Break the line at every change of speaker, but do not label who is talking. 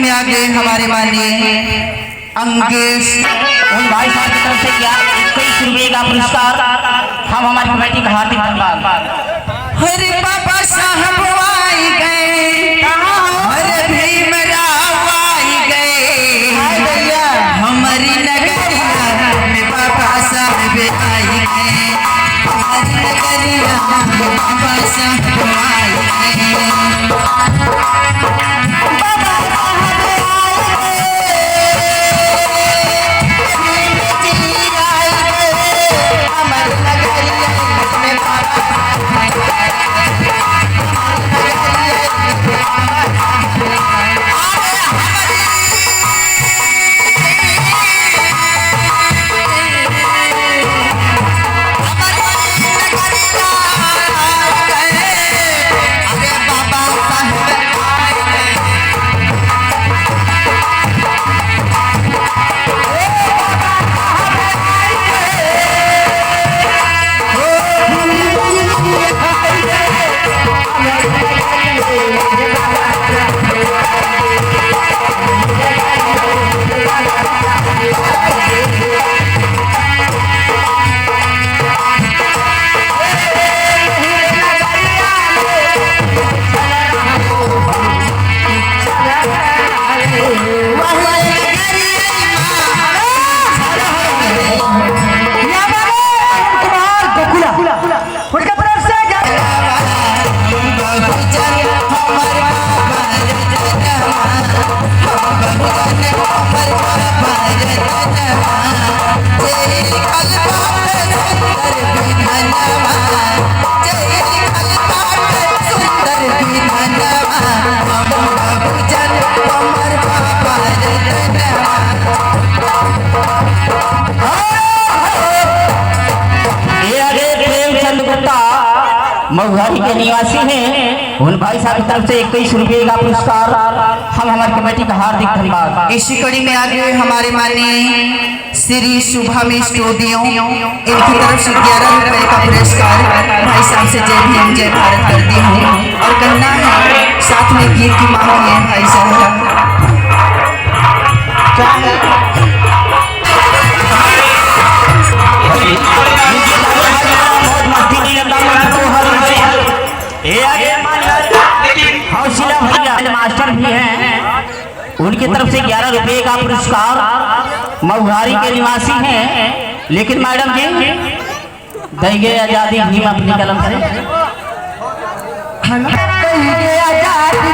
में आ गए हमारे माननीय अंकेश
उन भाई साहब की तरफ से क्या 21 रुपये का पुरस्कार हम हमारी कमेटी का हार्दिक धन्यवाद।
हरे बाबा साहब आई गए, हरे भीमराव आई गए, हमारी नगरिया में बाबा साहब आई गए, हमारी नगरिया में बाबा साहब आई गए।
महुआरी के निवासी हैं, उन भाई साहब की तरफ से 21 रुपये का पुरस्कार हम हमारी कमेटी का हार्दिक धन्यवाद।
इसी कड़ी में आगे हमारे माननीय श्री शुभम स्टूडियो इनकी तरफ से 11 रुपए का पुरस्कार भाई साहब से जय भीम जय भारत करती हूँ और कहना है साथ में गीत की मांग है भाई साहब
मास्टर भी हैं, उनकी तरफ से 11 रुपये का पुरस्कार महुआरी के निवासी हैं, लेकिन मैडम जी देंगे आजादी भीम अपनी कलम से
आजादी